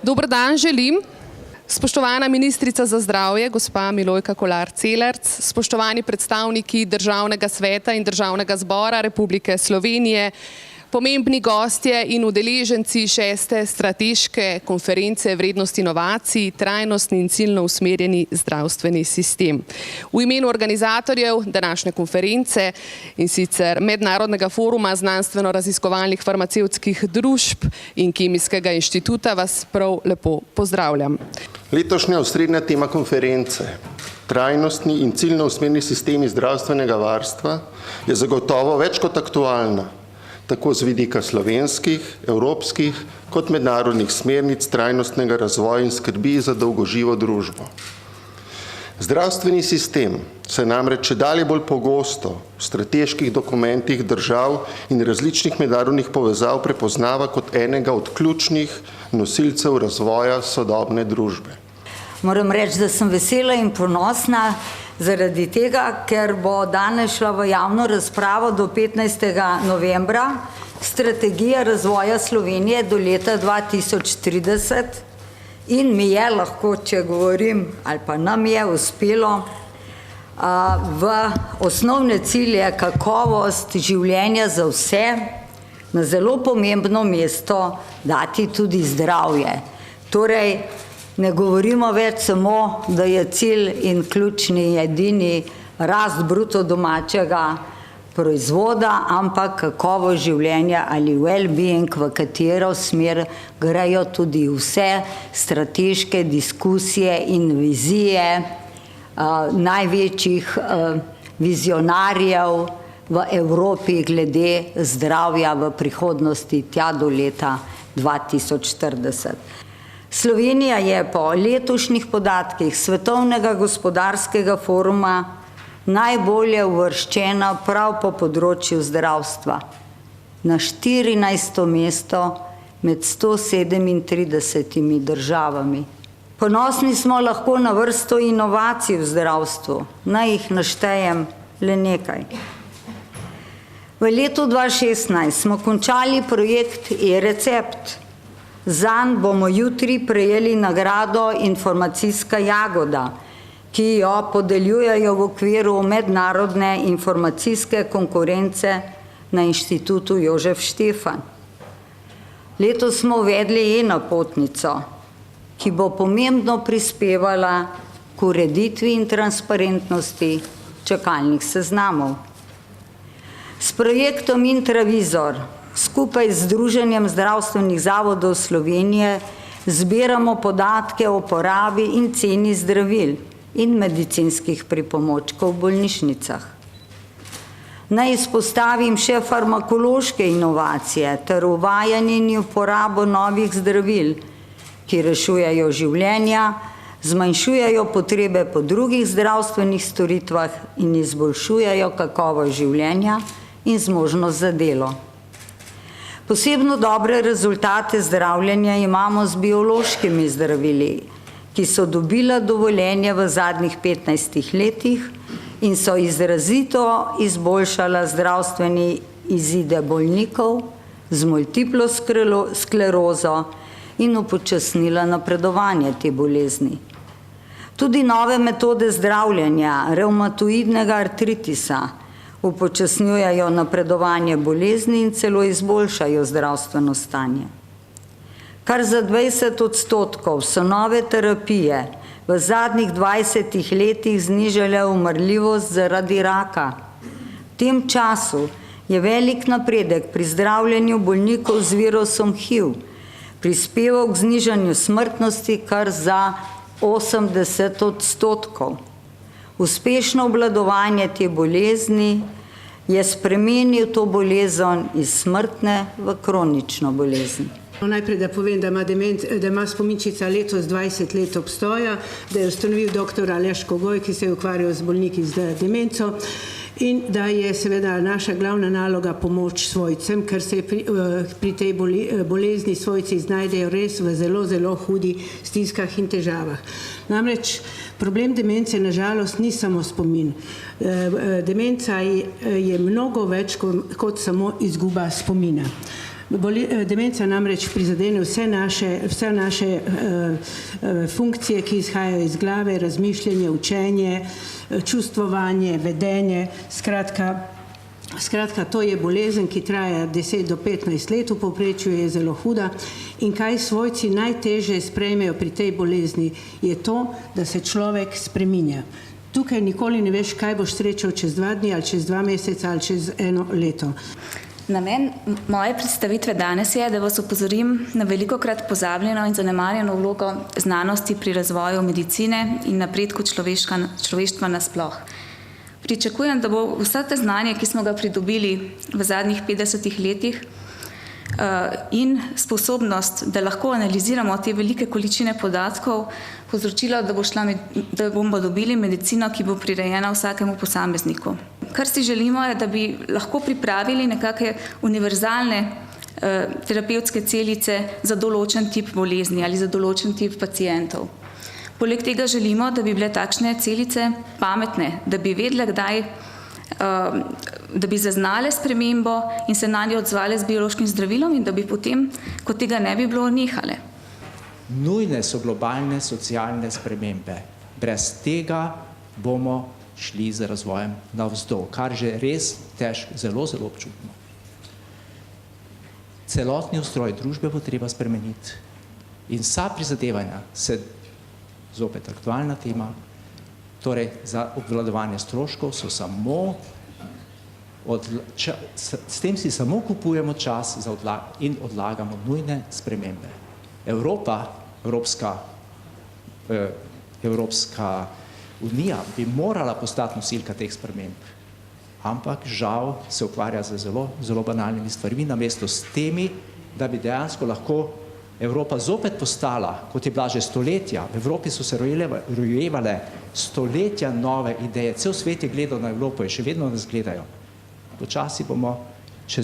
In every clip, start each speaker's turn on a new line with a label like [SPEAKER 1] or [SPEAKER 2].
[SPEAKER 1] Dober dan želim. Spoštovana ministrica za zdravje, gospa Milojka Kolar Celarc, spoštovani predstavniki Državnega sveta in Državnega zbora Republike Slovenije, pomembni gostje in udeleženci 6. strateške konference vrednost inovacij, trajnostni in ciljno usmerjeni zdravstveni sistem. V imenu organizatorjev današnje konference in sicer Mednarodnega foruma znanstveno-raziskovalnih farmacevtskih družb in Kemijskega inštituta vas prav lepo pozdravljam.
[SPEAKER 2] Letošnja osrednja tema konference, trajnostni in ciljno usmerjeni sistemi zdravstvenega varstva, je zagotovo več kot aktualna, tako z vidika slovenskih, evropskih kot mednarodnih smernic trajnostnega razvoja in skrbi za dolgoživo družbo. Zdravstveni sistem se namreč čedalje bolj pogosto v strateških dokumentih držav in različnih mednarodnih povezav prepoznava kot enega od ključnih nosilcev razvoja sodobne družbe.
[SPEAKER 3] Moram reči, da sem vesela in ponosna zaradi tega, ker bo danes šla v javno razpravo do 15. novembra strategija razvoja Slovenije do leta 2030 in mi je lahko, če govorim, ali pa nam je uspelo v osnovne cilje kakovost življenja za vse na zelo pomembno mesto dati tudi zdravje. Torej, ne govorimo več samo, da je cilj in ključni edini rast bruto domačega proizvoda, ampak kakovost življenja ali well-being, v katero smer grejo tudi vse strateške diskusije in vizije največjih vizionarjev v Evropi glede zdravja v prihodnosti tja do leta 2040. Slovenija je po letošnjih podatkih Svetovnega gospodarskega foruma najbolje uvrščena prav po področju zdravstva. Na 14. mesto med 137 državami. Ponosni smo lahko na vrsto inovacij v zdravstvu. Naj jih naštejem le nekaj. V letu 2016 smo končali projekt e-recept. Zanj bomo jutri prejeli nagrado Informacijska jagoda, ki jo podeljujejo v okviru mednarodne informacijske konkurence na Inštitutu Jožef Štefan. Letos smo uvedli e-napotnico, ki bo pomembno prispevala k ureditvi in transparentnosti čakalnih seznamov. S projektom Intravizor skupaj z Združenjem zdravstvenih zavodov Slovenije zbiramo podatke o porabi in ceni zdravil in medicinskih pripomočkov v bolnišnicah. Naj izpostavim še farmakološke inovacije ter uvajanje in uporabo novih zdravil, ki rešujejo življenja, zmanjšujejo potrebe po drugih zdravstvenih storitvah in izboljšujejo kakovost življenja in zmožnost za delo. Posebno dobre rezultate zdravljenja imamo z biološkimi zdravili, ki so dobila dovoljenje v zadnjih 15 letih in so izrazito izboljšala zdravstveni izide bolnikov z multiplo sklerozo in upočasnila napredovanje te bolezni. Tudi nove metode zdravljenja revmatoidnega artritisa upočasnjujejo napredovanje bolezni in celo izboljšajo zdravstveno stanje. Kar za 20% so nove terapije v zadnjih 20 letih znižale umrljivost zaradi raka. V tem času je velik napredek pri zdravljenju bolnikov z virusom HIV, prispeval k znižanju smrtnosti kar za 80%. Uspešno obvladovanje te bolezni je spremenil to bolezen iz smrtne v kronično bolezen.
[SPEAKER 4] Najprej, da povem, da ima spominčica letos 20 let obstoja, da je ustanovil dr. Aleš Kogoj, ki se je ukvarjal z bolniki z demenco in da je seveda naša glavna naloga pomoč svojcem, ker se pri tej bolezni svojci znajdejo res v zelo, zelo hudi stiskah in težavah. Namreč problem demence nažalost ni samo spomin. Demenca je mnogo več kot samo izguba spomina. Demenca namreč prizadene vse naše funkcije, ki izhajajo iz glave, razmišljanje, učenje, čustvovanje, vedenje, Skratka, to je bolezen, ki traja 10 do 15 let, v povprečju je zelo huda. In kaj svojci najtežje sprejmejo pri tej bolezni, je to, da se človek spreminja. Tukaj nikoli ne veš, kaj boš srečal čez 2 dni, ali čez 2 meseca, ali čez 1 leto.
[SPEAKER 5] Namen moje predstavitve danes je, da vas opozorim na velikokrat pozabljeno in zanemarjeno vlogo znanosti pri razvoju medicine in napredku človeštva nasploh. Pričakujem, da bo vse te znanje, ki smo ga pridobili v zadnjih 50 letih in sposobnost, da lahko analiziramo te velike količine podatkov, povzročilo, da bomo dobili medicino, ki bo prirejena vsakemu posamezniku. Kar si želimo je, da bi lahko pripravili nekakšne univerzalne terapevtske celice za določen tip bolezni ali za določen tip pacientov. Poleg tega želimo, da bi bile takšne celice pametne, da bi vedele kdaj, da bi zaznale spremembo in se na njo odzvale z biološkim zdravilom in da bi potem, ko tega ne bi bilo, nehale.
[SPEAKER 6] Nujne so globalne socialne spremembe. Brez tega bomo šli z razvojem navzdol, kar že res zelo občutno. Celotni ustroj družbe bo treba spremeniti in vsa prizadevanja se zopet aktualna tema, torej za obvladovanje stroškov so samo, s tem si samo kupujemo čas in odlagamo nujne spremembe. Evropska unija bi morala postati nosilka teh sprememb, ampak žal se ukvarja z zelo banalnimi stvarmi, namesto s temi, da bi dejansko lahko Evropa zopet postala, kot je bila že stoletja. V Evropi so se rojevale stoletja nove ideje. Cel svet je gledal na Evropo in še vedno nas gledajo. Počasi bomo, če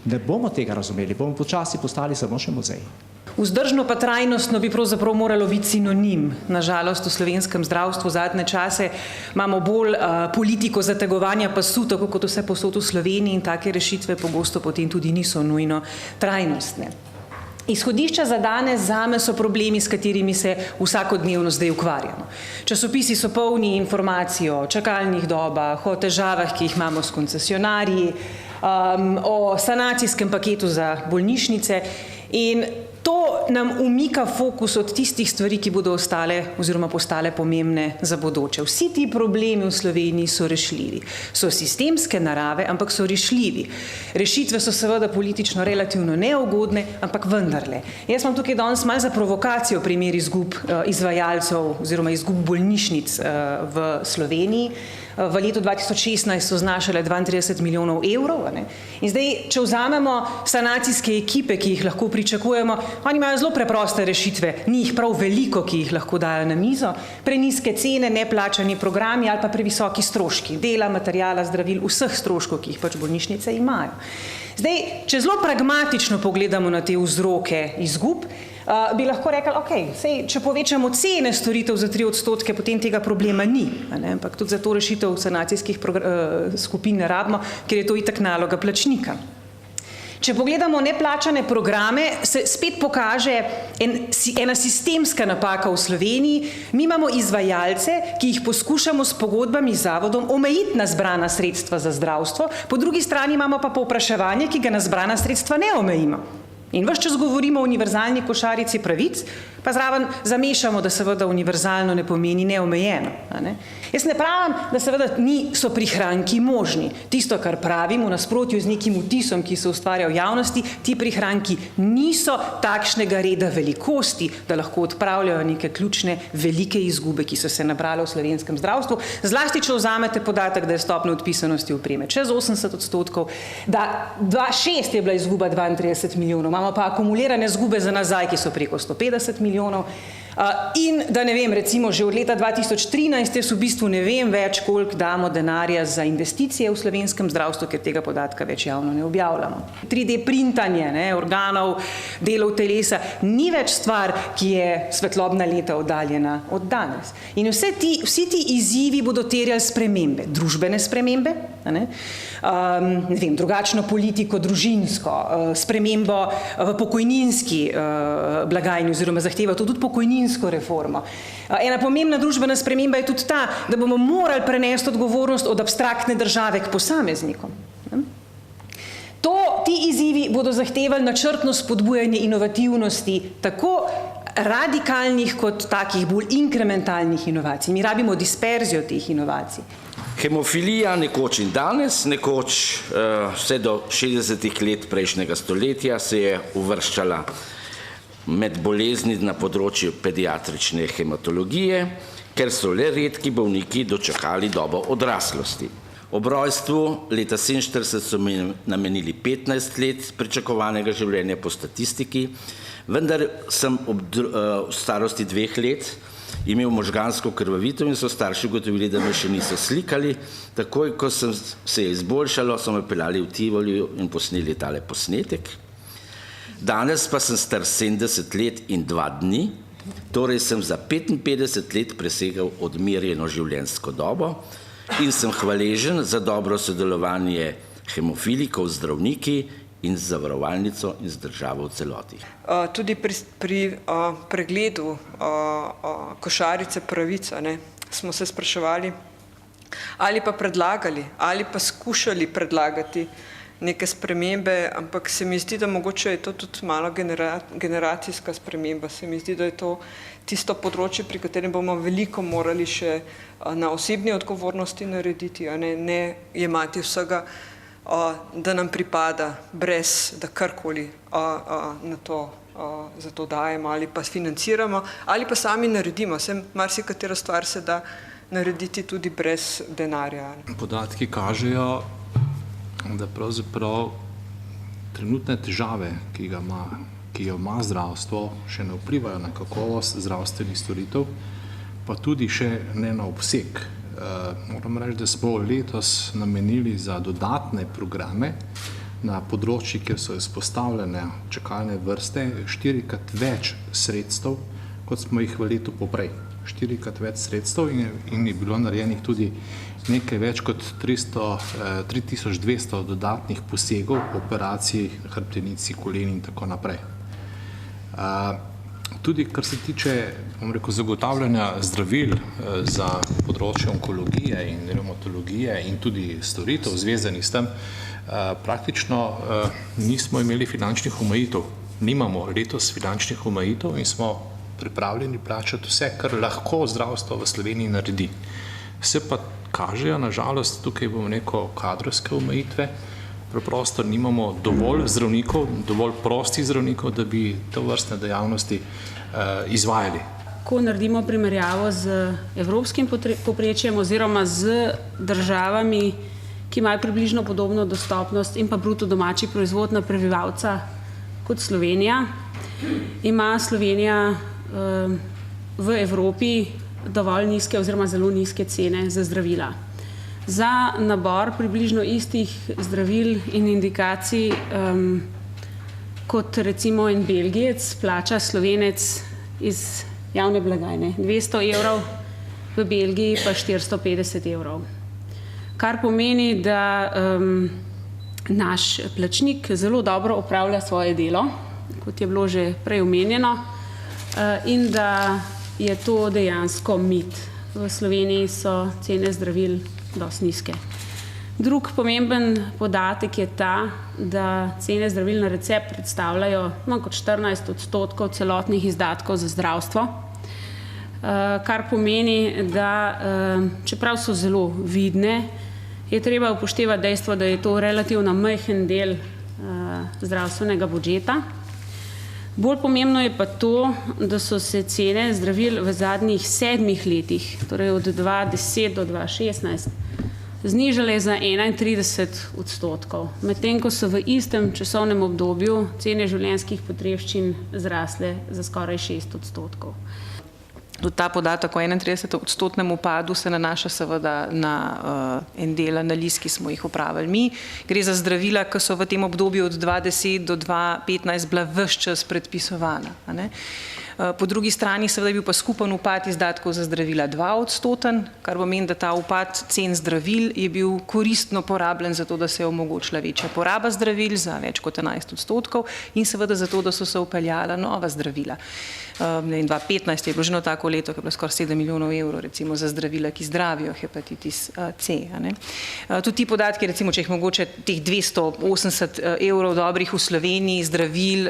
[SPEAKER 6] ne bomo tega razumeli, bomo počasi postali samo še muzej.
[SPEAKER 7] Vzdržno pa trajnostno bi pravzaprav moralo biti sinonim. Nažalost, v slovenskem zdravstvu zadnje čase imamo bolj politiko zategovanja pasu, tako kot vse povsod v Sloveniji, in take rešitve pogosto potem tudi niso nujno trajnostne. Izhodišča za danes zame so problemi, s katerimi se vsakodnevno zdaj ukvarjamo. Časopisi so polni informacij o čakalnih dobah, o težavah, ki jih imamo s koncesionarji, o sanacijskem paketu za bolnišnice, in to nam umika fokus od tistih stvari, ki bodo ostale oziroma postale pomembne za bodoče. Vsi ti problemi v Sloveniji so rešljivi. So sistemske narave, ampak so rešljivi. Rešitve so seveda politično relativno neugodne, ampak vendarle. Jaz imam tukaj danes malo za provokacijo primer izgub izvajalcev oziroma izgub bolnišnic v Sloveniji. V letu 2016 so znašale 32 milijonov evrov. In zdaj, če vzamemo sanacijske ekipe, ki jih lahko pričakujemo, oni imajo zelo preproste rešitve, ni jih prav veliko, ki jih lahko dajo na mizo, prenizke cene, neplačani programi ali pa previsoki stroški dela, materijala, zdravil, vseh stroškov, ki jih pač bolnišnice imajo. Zdaj, če zelo pragmatično pogledamo na te vzroke izgub, bi lahko rekli, če povečamo cene storitev za 3%, potem tega problema ni. Ampak tudi za to rešitev sanacijskih skupin ne rabimo, ker je to itak naloga plačnika. Če pogledamo neplačane programe, se spet pokaže ena sistemska napaka v Sloveniji. Mi imamo izvajalce, ki jih poskušamo s pogodbami z zavodom omejiti na zbrana sredstva za zdravstvo, po drugi strani imamo pa povpraševanje, ki ga na zbrana sredstva ne omejimo. In ves čas govorimo o univerzalni košarici pravic, pa zraven zamešamo, da seveda univerzalno ne pomeni neomejeno. Jaz ne pravim, da seveda so prihranki možni. Tisto, kar pravim, v nasprotju z nekim vtisom, ki se ustvarja v javnosti, ti prihranki niso takšnega reda velikosti, da lahko odpravljajo neke ključne velike izgube, ki so se nabrale v slovenskem zdravstvu. Zlasti, če vzamete podatek, da je stopnja odpisanosti opreme čez 80%, da 2006 je bila izguba 32 milijonov, imamo pa akumulirane izgube za nazaj, ki so preko 150 milijonov. In da ne vem, recimo že od leta 2013 jaz v bistvu ne vem več, koliko damo denarja za investicije v slovenskem zdravstvu, ker tega podatka več javno ne objavljamo. 3D printanje organov, delov telesa ni več stvar, ki je svetlobna leta oddaljena od danes. In vsi ti izzivi bodo terjali spremembe, družbene spremembe, ne vem, drugačno politiko, družinsko, spremembo v pokojninski blagajni oziroma zahteva to tudi pokojninsko reformo. Ena pomembna družbena sprememba je tudi ta, da bomo morali prenesti odgovornost od abstraktne države k posameznikom. Ti izzivi bodo zahtevali načrtno spodbujanje inovativnosti, tako radikalnih kot takih bolj inkrementalnih inovacij. Mi rabimo disperzijo teh inovacij.
[SPEAKER 8] Hemofilija nekoč in danes, nekoč vse do 60 let prejšnjega stoletja se je uvrščala med bolezni na področju pediatrične hematologije, ker so le redki bolniki dočakali dobo odraslosti. Ob rojstvu leta 1947 so namenili 15 let pričakovanega življenja po statistiki, vendar sem ob starosti 2 let imel možgansko krvavitev in so starši ugotovili, da me še niso slikali. Takoj, ko se je izboljšalo, so me peljali v Tivoliju in posneli tale posnetek. Danes pa sem star 70 let in 2 dni, torej sem za 55 let presegal odmerjeno življenjsko dobo in sem hvaležen za dobro sodelovanje hemofilikov z zdravniki in z zavarovalnico in z državo v celoti.
[SPEAKER 9] Tudi pri pregledu košarice pravic smo se spraševali ali pa predlagali, ali pa skušali predlagati neke spremembe, ampak se mi zdi, da mogoče je to tudi malo generacijska sprememba. Se mi zdi, da je to tisto področje, pri katerem bomo veliko morali še na osebni odgovornosti narediti, ne jemati vsega, da nam pripada, brez da karkoli za to dajemo ali pa financiramo ali pa sami naredimo. Marsikatera stvar se da narediti tudi brez denarja.
[SPEAKER 10] Podatki kažejo, da pravzaprav trenutne težave, ki jo ima zdravstvo, še ne vplivajo na kakovost zdravstvenih storitev, pa tudi še ne na obseg. Moram reči, da smo letos namenili za dodatne programe na področji, kjer so izpostavljene čakalne vrste, 4-krat več sredstev, kot smo jih v letu poprej. 4-krat več sredstev in je bilo narejenih tudi nekaj več kot 3200 dodatnih posegov, operacij, hrbtenici, kolen in tako naprej. Tudi, kar se tiče, zagotavljanja zdravil za področje onkologije in revmatologije in tudi storitev zvezanih s tem, praktično nismo imeli finančnih omejitev. Nimamo letos finančnih omejitev in smo pripravljeni plačati vse, kar lahko zdravstvo v Sloveniji naredi. Se pa kažejo, nažalost, tukaj bomo neko kadrovske omejitve, preprosto nimamo dovolj zdravnikov, dovolj prostih zdravnikov, da bi to vrstne dejavnosti izvajali.
[SPEAKER 11] Ko naredimo primerjavo z evropskim povprečjem oziroma z državami, ki imajo približno podobno dostopnost in pa bruto domači proizvod na prebivalca kot Slovenija, ima Slovenija v Evropi dovolj nizke oziroma zelo nizke cene za zdravila. Za nabor približno istih zdravil in indikacij kot recimo en Belgijec plača Slovenec iz javne blagajne 200 evrov, v Belgiji pa 450 evrov. Kar pomeni, da naš plačnik zelo dobro opravlja svoje delo, kot je bilo že prej omenjeno, in da je to dejansko mit. V Sloveniji so cene zdravil dosti nizke. Drug pomemben podatek je ta, da cene zdravil na recept predstavljajo manj kot 14% celotnih izdatkov za zdravstvo, kar pomeni, da čeprav so zelo vidne, je treba upoštevati dejstvo, da je to relativno majhen del zdravstvenega budžeta. Bolj pomembno je pa to, da so se cene zdravil v zadnjih 7 letih, torej od 2010 do 2016, znižale za 31%, medtem ko so v istem časovnem obdobju cene življenjskih potrebščin zrasle za skoraj 6%.
[SPEAKER 7] Tudi ta podatek o 31% upadu se nanaša seveda na en del analiz, ki smo jih opravili mi. Gre za zdravila, ki so v tem obdobju od 2010 do 2015 bila ves čas predpisovana. Po drugi strani seveda je bil pa skupen upad izdatkov za zdravila 2%, kar pomeni, da ta upad cen zdravil je bil koristno porabljen za to, da se je omogočila večja poraba zdravil za več kot 11% in seveda za to, da so se vpeljala nova zdravila. 2015 je bilo že tako leto, ki je bilo skoraj 7 milijonov evrov recimo za zdravila, ki zdravijo hepatitis C. Tudi ti podatki, recimo, če jih mogoče teh 280 evrov dobrih v Sloveniji zdravil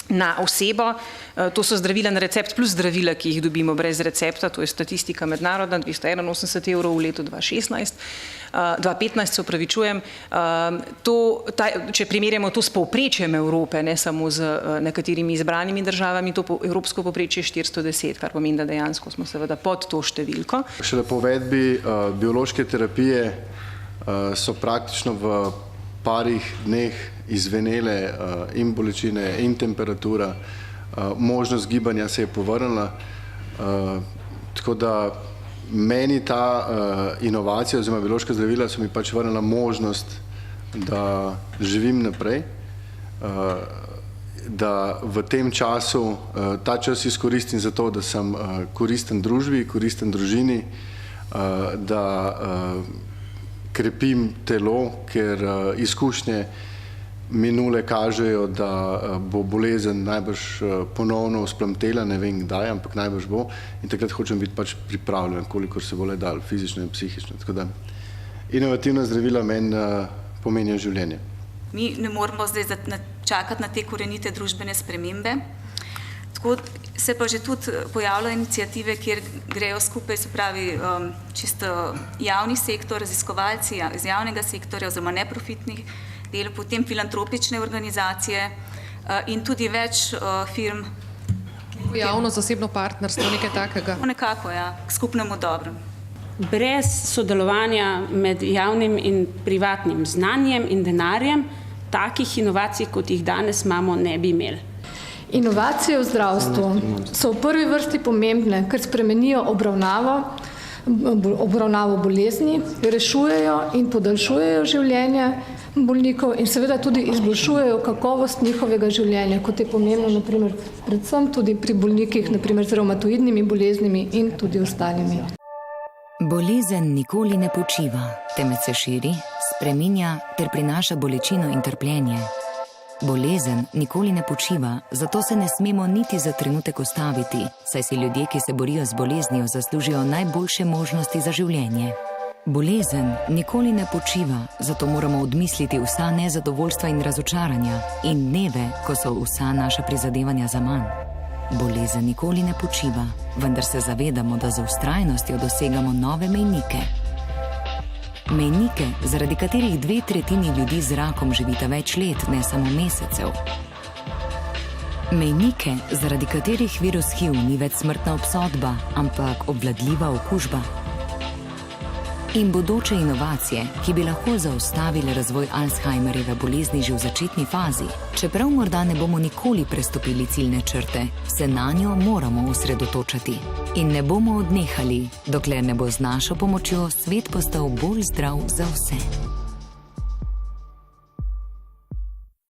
[SPEAKER 7] na osebo, to so zdravila na recept plus zdravila, ki jih dobimo brez recepta, to je statistika mednarodna, 281 evrov v letu 2015, se opravičujem. Če primerjamo to s povprečjem Evrope, ne samo z nekaterimi izbranimi državami, to evropsko povprečje je 410, kar pomeni, da dejansko smo seveda pod to številko.
[SPEAKER 12] Šele po uvedbi biološke terapije so praktično v parih dneh izvenele in bolečine in temperatura, možnost gibanja se je povrnila, tako da meni ta inovacija oziroma biološka zdravila so mi pač vrnila možnost, da živim naprej, da v tem času, ta čas izkoristim za to, da sem koristen družbi, koristen družini, da krepim telo, ker izkušnje minule kažejo, da bo bolezen najbrž ponovno vzplamtela, ne vem kdaj, ampak najbrž bo in takrat hočem biti pač pripravljen, kolikor se bo le dal, fizično in psihično. Tako da inovativna zdravila meni pomenijo življenje.
[SPEAKER 5] Mi ne moramo zdaj čakati na te korenite družbene spremembe. Tako se pa že tudi pojavljajo iniciative, kjer grejo skupaj, se pravi, čisto javni sektor, raziskovalci iz javnega sektorja oziroma neprofitnih del, potem filantropične organizacije in tudi več firm.
[SPEAKER 1] Javno-zasebno partnerstvo, nekaj takega.
[SPEAKER 5] Nekako, ja, k skupnemu dobremu.
[SPEAKER 11] Brez sodelovanja med javnim in privatnim znanjem in denarjem, takih inovacij, kot jih danes imamo, ne bi imeli.
[SPEAKER 13] Inovacije v zdravstvu so v prvi vrsti pomembne, ker spremenijo obravnavo bolezni, rešujejo in podaljšujejo življenje bolnikov in seveda tudi izboljšujejo kakovost njihovega življenja, kot je pomembno naprimer predvsem tudi pri bolnikih, naprimer z revmatoidnimi boleznimi in tudi ostalimi.
[SPEAKER 14] Bolezen nikoli ne počiva, temveč se širi, spreminja ter prinaša bolečino in trpljenje. Bolezen nikoli ne počiva, zato se ne smemo niti za trenutek ustaviti, saj si ljudje, ki se borijo z boleznijo, zaslužijo najboljše možnosti za življenje. Bolezen nikoli ne počiva, zato moramo odmisliti vsa nezadovoljstva in razočaranja in dneve, ko so vsa naša prizadevanja zaman. Bolezen nikoli ne počiva, vendar se zavedamo, da z vztrajnostjo dosegamo nove mejnike. Mejnike, zaradi katerih 2/3 ljudi z rakom živita več let, ne samo mesecev. Mejnike, zaradi katerih virus HIV ni več smrtna obsodba, ampak obvladljiva okužba. In bodoče inovacije, ki bi lahko zaustavile razvoj Alzheimerjeve bolezni že v začetni fazi. Čeprav morda ne bomo nikoli prestopili ciljne črte, se nanjo moramo osredotočati. In ne bomo odnehali, dokler ne bo z našo pomočjo svet postal bolj zdrav za vse.